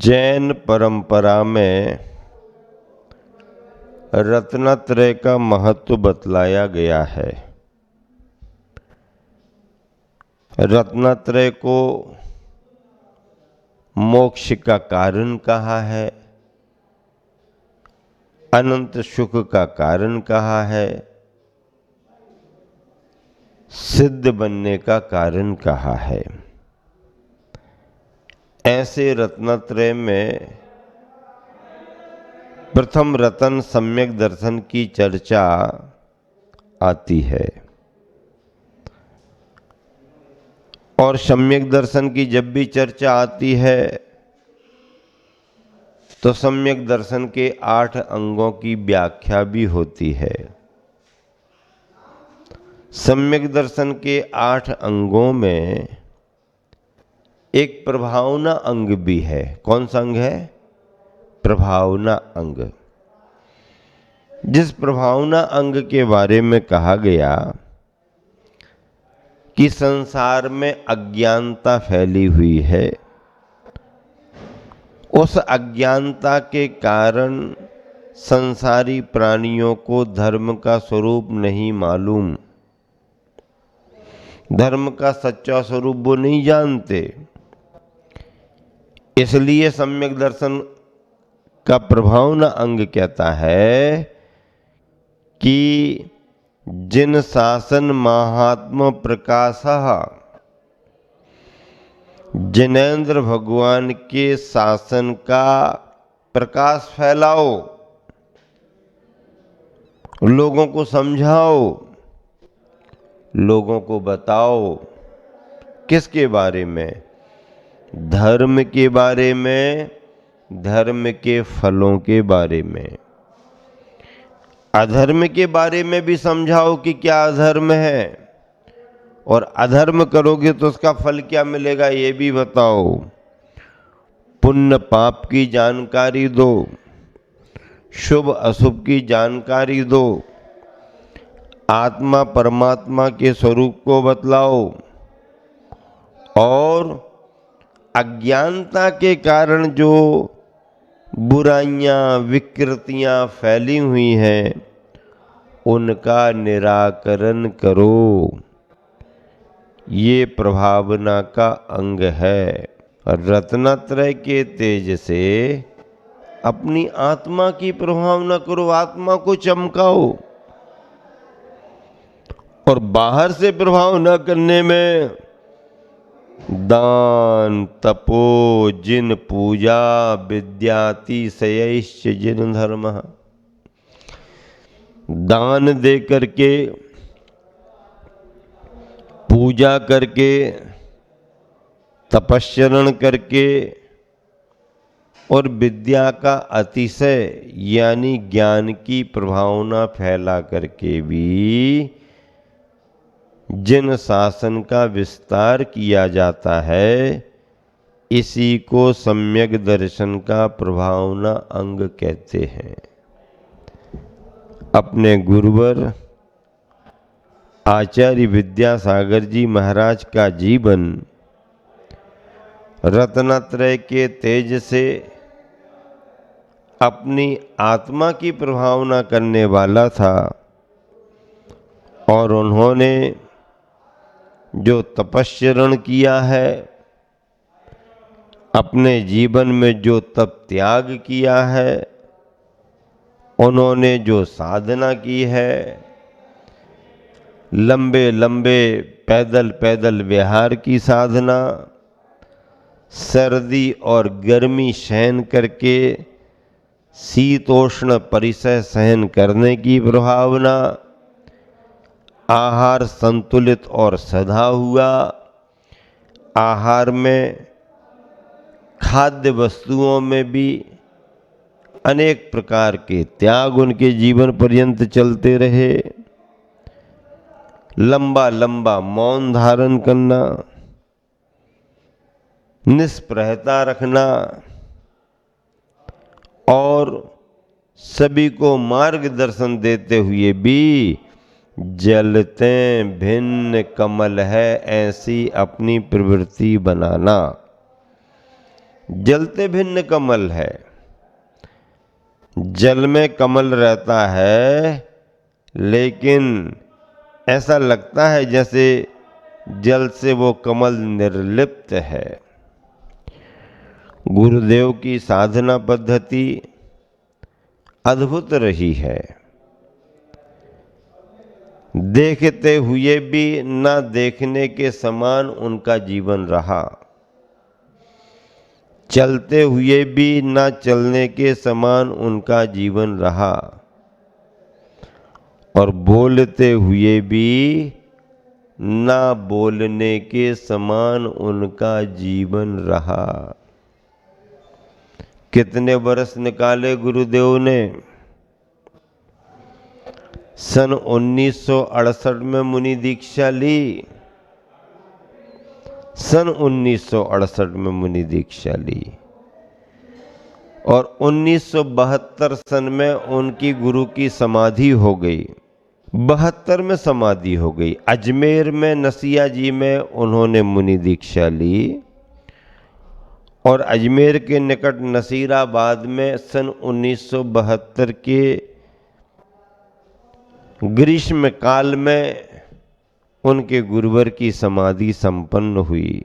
जैन परंपरा में रत्नत्रय का महत्व बतलाया गया है। रत्नत्रय को मोक्ष का कारण कहा है, अनंत सुख का कारण कहा है, सिद्ध बनने का कारण कहा है। ऐसे रत्नत्रय में प्रथम रतन सम्यक दर्शन की चर्चा आती है और सम्यक दर्शन की जब भी चर्चा आती है तो सम्यक दर्शन के 8 अंगों की व्याख्या भी होती है। सम्यक दर्शन के 8 अंगों में एक प्रभावना अंग भी है। कौन सा अंग है? प्रभावना अंग। जिस प्रभावना अंग के बारे में कहा गया कि संसार में अज्ञानता फैली हुई है, उस अज्ञानता के कारण संसारी प्राणियों को धर्म का स्वरूप नहीं मालूम, धर्म का सच्चा स्वरूप वो नहीं जानते। इसलिए सम्यक दर्शन का प्रभावना अंग कहता है कि जिन शासन महात्मा प्रकाशः, जिनेंद्र भगवान के शासन का प्रकाश फैलाओ, लोगों को समझाओ, लोगों को बताओ। किसके बारे में? धर्म के बारे में, धर्म के फलों के बारे में। अधर्म के बारे में भी समझाओ कि क्या अधर्म है, और अधर्म करोगे तो उसका फल क्या मिलेगा ये भी बताओ। पुण्य पाप की जानकारी दो, शुभ अशुभ की जानकारी दो, आत्मा परमात्मा के स्वरूप को बतलाओ, और अज्ञानता के कारण जो बुराइयां विकृतियां फैली हुई हैं उनका निराकरण करो। ये प्रभावना का अंग है। रत्नत्रय के तेज से अपनी आत्मा की प्रभावना करो, आत्मा को चमकाओ। और बाहर से प्रभावना करने में दान तपो जिन पूजा विद्यातिशयैश्च जिन धर्म, दान दे करके, पूजा करके, तपस्चरण करके और विद्या का अतिशय यानी ज्ञान की प्रभावना फैला करके भी जिन शासन का विस्तार किया जाता है, इसी को सम्यक दर्शन का प्रभावना अंग कहते हैं। अपने गुरुवर आचार्य विद्यासागर जी महाराज का जीवन रत्नत्रय के तेज से अपनी आत्मा की प्रभावना करने वाला था, और उन्होंने जो तपस्चरण किया है, अपने जीवन में जो तप त्याग किया है, उन्होंने जो साधना की है, लंबे लंबे पैदल पैदल विहार की साधना, सर्दी और गर्मी सहन करके शीतोष्ण परिसर सहन करने की प्रभावना, आहार संतुलित और सधा हुआ, आहार में खाद्य वस्तुओं में भी अनेक प्रकार के त्याग उनके जीवन पर्यंत चलते रहे, लंबा लंबा मौन धारण करना, निष्प्रहता रखना, और सभी को मार्गदर्शन देते हुए भी जलते भिन्न कमल है ऐसी अपनी प्रवृत्ति बनाना। जलते भिन्न कमल है। जल में कमल रहता है, लेकिन ऐसा लगता है जैसे जल से वो कमल निर्लिप्त है। गुरुदेव की साधना पद्धति अद्भुत रही है। देखते हुए भी ना देखने के समान उनका जीवन रहा, चलते हुए भी ना चलने के समान उनका जीवन रहा, और बोलते हुए भी ना बोलने के समान उनका जीवन रहा। कितने वर्ष निकाले गुरुदेव ने? सन 1968 में मुनि दीक्षा ली। सन 1968 में मुनि दीक्षा ली और 1972 सन में उनकी गुरु की समाधि हो गई। 72 में समाधि हो गई। अजमेर में नसिया जी में उन्होंने मुनि दीक्षा ली और अजमेर के निकट नसीराबाद में सन 1972 के ग्रीष्म काल में उनके गुरुवर की समाधि संपन्न हुई।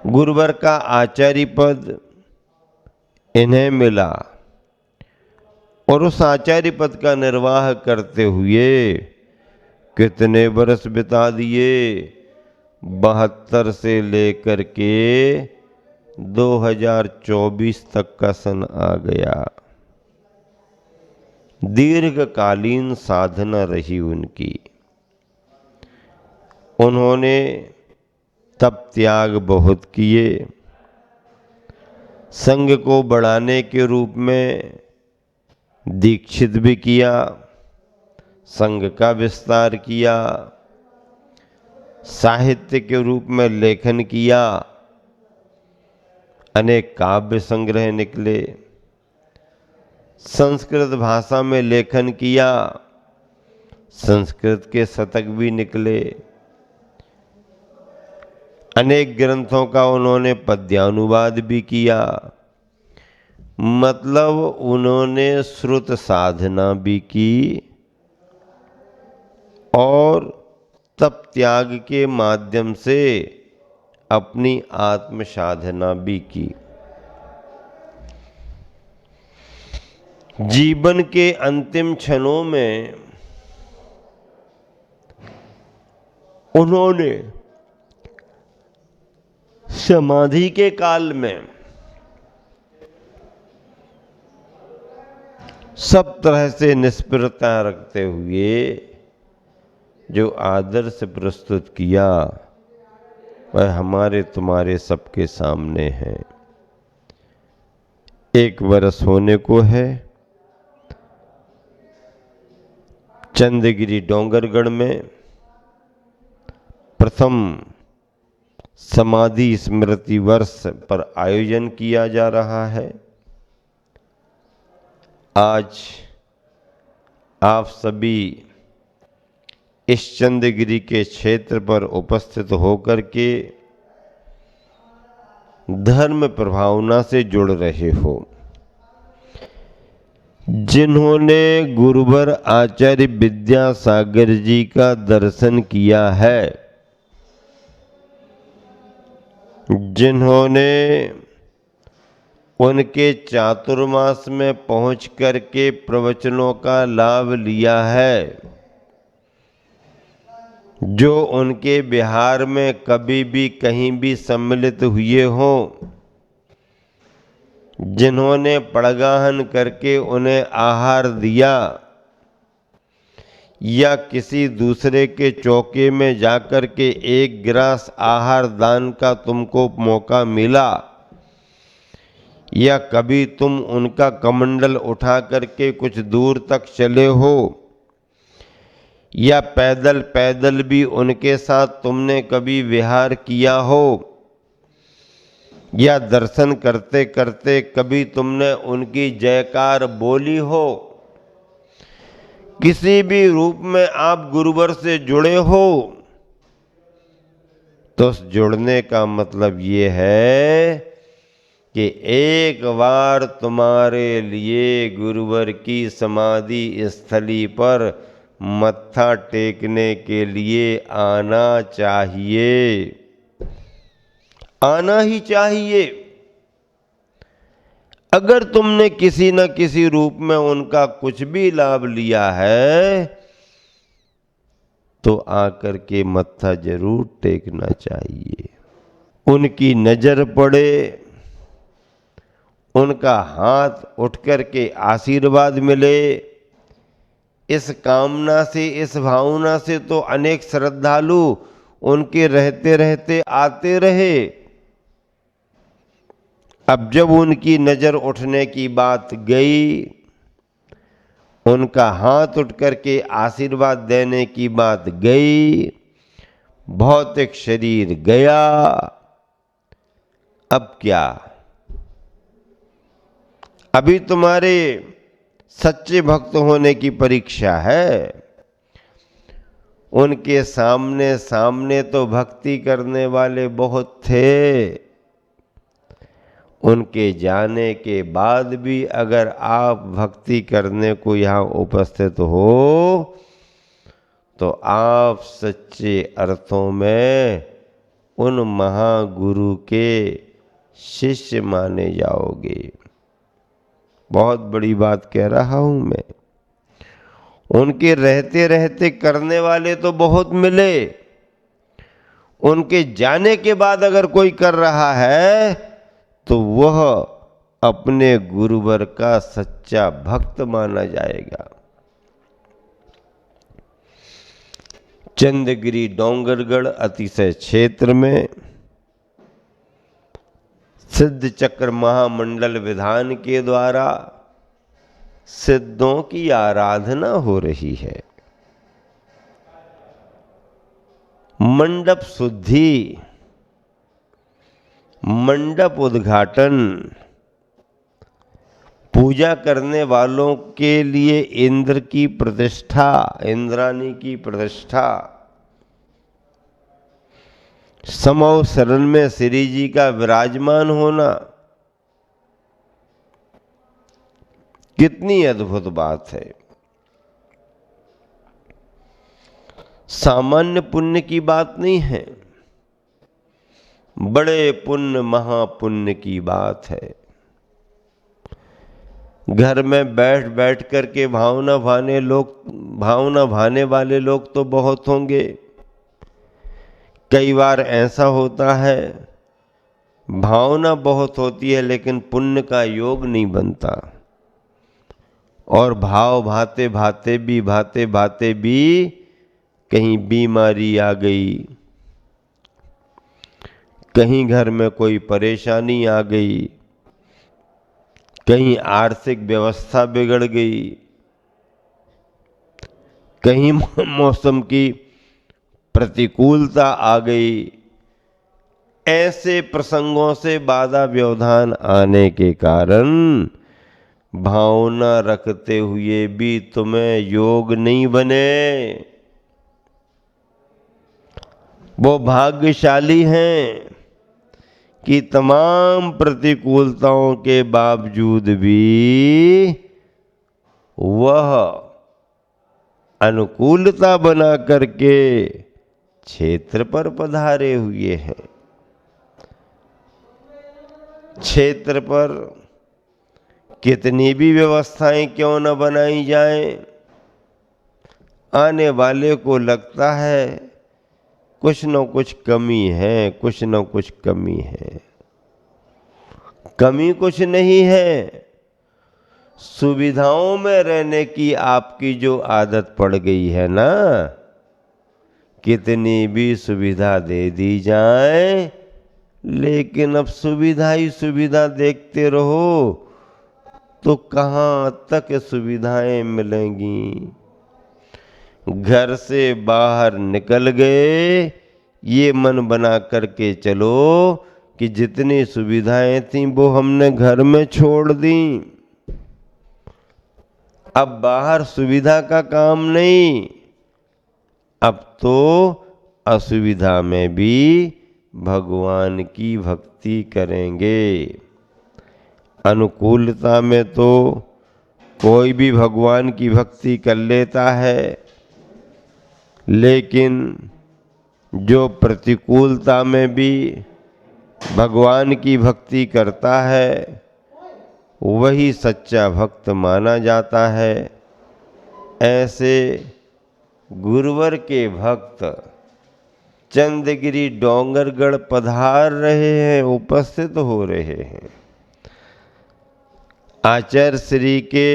गुरुवर का आचार्य पद इन्हें मिला और उस आचार्य पद का निर्वाह करते हुए कितने वर्ष बिता दिए? 72 से लेकर के 2024 तक का सन आ गया। दीर्घकालीन साधना रही उनकी। उन्होंने तप त्याग बहुत किए। संघ को बढ़ाने के रूप में दीक्षित भी किया, संघ का विस्तार किया, साहित्य के रूप में लेखन किया, अनेक काव्य संग्रह निकले, संस्कृत भाषा में लेखन किया, संस्कृत के शतक भी निकले, अनेक ग्रंथों का उन्होंने पद्यानुवाद भी किया। मतलब उन्होंने श्रुत साधना भी की और तप त्याग के माध्यम से अपनी आत्म साधना भी की। जीवन के अंतिम क्षणों में उन्होंने समाधि के काल में सब तरह से निष्पृहता रखते हुए जो आदर्श प्रस्तुत किया वह हमारे तुम्हारे सबके सामने है। 1 वर्ष होने को है। चंद्रगिरी डोंगरगढ़ में प्रथम समाधि स्मृति वर्ष पर आयोजन किया जा रहा है। आज आप सभी इस चंद्रगिरी के क्षेत्र पर उपस्थित होकर के धर्म प्रभावना से जुड़ रहे हो। जिन्होंने गुरुवर आचार्य विद्यासागर जी का दर्शन किया है, जिन्होंने उनके चातुर्मास में पहुंच करके प्रवचनों का लाभ लिया है, जो उनके बिहार में कभी भी कहीं भी सम्मिलित हुए हों, जिन्होंने पड़गाहन करके उन्हें आहार दिया या किसी दूसरे के चौके में जाकर के 1 गिलास आहार दान का तुमको मौका मिला, या कभी तुम उनका कमंडल उठा करके कुछ दूर तक चले हो, या पैदल पैदल भी उनके साथ तुमने कभी विहार किया हो, या दर्शन करते करते कभी तुमने उनकी जयकार बोली हो, किसी भी रूप में आप गुरुवर से जुड़े हो, तो उस जुड़ने का मतलब ये है कि एक बार तुम्हारे लिए गुरुवर की समाधि स्थली पर मत्था टेकने के लिए आना चाहिए, आना ही चाहिए। अगर तुमने किसी न किसी रूप में उनका कुछ भी लाभ लिया है तो आकर के मत्था जरूर टेकना चाहिए। उनकी नजर पड़े, उनका हाथ उठ करके आशीर्वाद मिले, इस कामना से, इस भावना से तो अनेक श्रद्धालु उनके रहते रहते आते रहे। अब जब उनकी नजर उठने की बात गई, उनका हाथ उठ करके आशीर्वाद देने की बात गई, भौतिक शरीर गया, अब क्या? अभी तुम्हारे सच्चे भक्त होने की परीक्षा है। उनके सामने सामने तो भक्ति करने वाले बहुत थे, उनके जाने के बाद भी अगर आप भक्ति करने को यहाँ उपस्थित हो तो आप सच्चे अर्थों में उन महागुरु के शिष्य माने जाओगे। बहुत बड़ी बात कह रहा हूं मैं। उनके रहते रहते करने वाले तो बहुत मिले, उनके जाने के बाद अगर कोई कर रहा है तो वह अपने गुरुवर का सच्चा भक्त माना जाएगा। चंद्रगिरी डोंगरगढ़ अतिशय क्षेत्र में सिद्ध चक्र महामंडल विधान के द्वारा सिद्धों की आराधना हो रही है। मंडप शुद्धि, मंडप उद्घाटन, पूजा करने वालों के लिए इंद्र की प्रतिष्ठा, इंद्राणी की प्रतिष्ठा, समौ शरण में श्री जी का विराजमान होना, कितनी अद्भुत बात है। सामान्य पुण्य की बात नहीं है, बड़े पुण्य महापुण्य की बात है। घर में बैठ बैठ करके भावना भाने वाले लोग तो बहुत होंगे। कई बार ऐसा होता है भावना बहुत होती है लेकिन पुण्य का योग नहीं बनता, और भाव भाते भाते भी कहीं बीमारी आ गई, कहीं घर में कोई परेशानी आ गई, कहीं आर्थिक व्यवस्था बिगड़ गई, कहीं मौसम की प्रतिकूलता आ गई। ऐसे प्रसंगों से बाधा व्यवधान आने के कारण भावना रखते हुए भी तुम्हें योग नहीं बने। वो भाग्यशाली हैं कि तमाम प्रतिकूलताओं के बावजूद भी वह अनुकूलता बना करके क्षेत्र पर पधारे हुए हैं। क्षेत्र पर कितनी भी व्यवस्थाएं क्यों न बनाई जाएं, आने वाले को लगता है कुछ न कुछ कमी है, कुछ न कुछ कमी है। कमी कुछ नहीं है, सुविधाओं में रहने की आपकी जो आदत पड़ गई है ना, कितनी भी सुविधा दे दी जाए लेकिन अब सुविधा ही सुविधा देखते रहो तो कहाँ तक सुविधाएं मिलेंगी। घर से बाहर निकल गए, ये मन बना करके चलो कि जितनी सुविधाएं थीं वो हमने घर में छोड़ दी। अब बाहर सुविधा का काम नहीं, अब तो असुविधा में भी भगवान की भक्ति करेंगे। अनुकूलता में तो कोई भी भगवान की भक्ति कर लेता है, लेकिन जो प्रतिकूलता में भी भगवान की भक्ति करता है वही सच्चा भक्त माना जाता है। ऐसे गुरुवर के भक्त चंद्रगिरी डोंगरगढ़ पधार रहे हैं, उपस्थित हो रहे हैं। आचार्य श्री के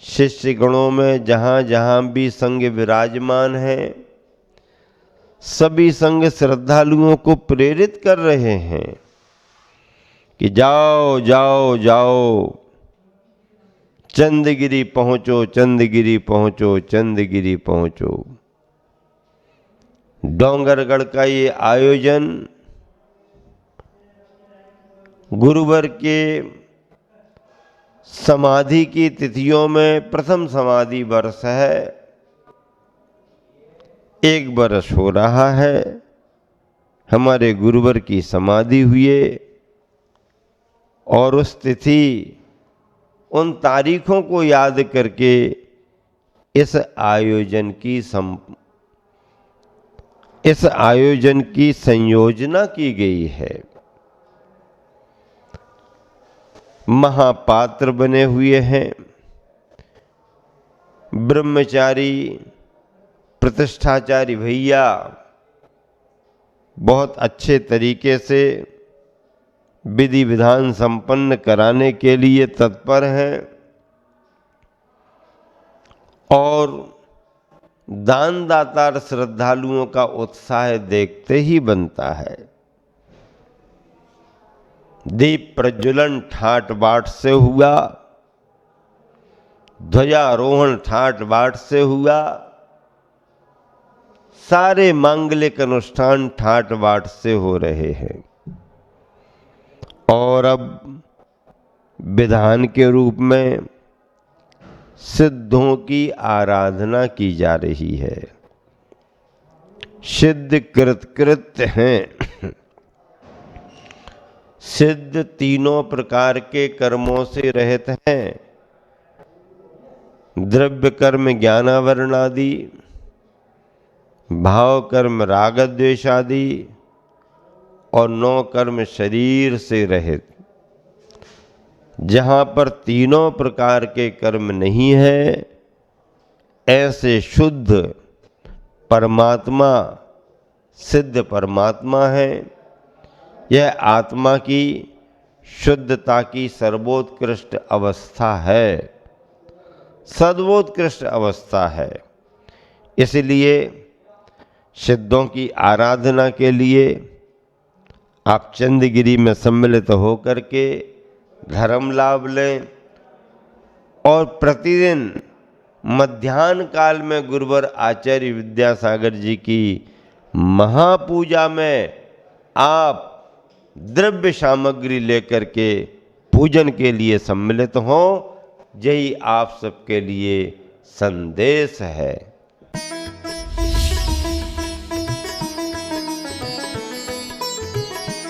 शिष्य गणों में जहाँ जहाँ भी संघ विराजमान है, सभी संघ श्रद्धालुओं को प्रेरित कर रहे हैं कि जाओ जाओ जाओ, चंद्रगिरी पहुंचो, चंद्रगिरी पहुंचो, चंद्रगिरी पहुंचो। डोंगरगढ़ का ये आयोजन गुरुवर के समाधि की तिथियों में प्रथम समाधि वर्ष है। 1 वर्ष हो रहा है हमारे गुरुवर की समाधि हुए, और उस तिथि उन तारीखों को याद करके इस आयोजन की संयोजना की गई है। महापात्र बने हुए हैं ब्रह्मचारी प्रतिष्ठाचारी भैया, बहुत अच्छे तरीके से विधि विधान संपन्न कराने के लिए तत्पर हैं, और दानदाता श्रद्धालुओं का उत्साह देखते ही बनता है। दीप प्रज्वलन ठाट बाट से हुआ, ध्वजारोहण ठाट बाट से हुआ, सारे मांगलिक अनुष्ठान ठाट बाट से हो रहे हैं। और अब विधान के रूप में सिद्धों की आराधना की जा रही है। सिद्ध कृतकृत्य हैं। सिद्ध तीनों प्रकार के कर्मों से रहित हैं। द्रव्य कर्म ज्ञानावरण आदि, भाव कर्म राग द्वेष आदि, और 9 कर्म शरीर से रहित। जहाँ पर तीनों प्रकार के कर्म नहीं है, ऐसे शुद्ध परमात्मा सिद्ध परमात्मा है। यह आत्मा की शुद्धता की सर्वोत्कृष्ट अवस्था है, सर्वोत्कृष्ट अवस्था है। इसलिए सिद्धों की आराधना के लिए आप चंद्रगिरी में सम्मिलित होकर के धर्म लाभ लें, और प्रतिदिन मध्याह्न काल में गुरुवर आचार्य विद्यासागर जी की महापूजा में आप द्रव्य सामग्री लेकर के पूजन के लिए सम्मिलित हों। यही आप सबके लिए संदेश है।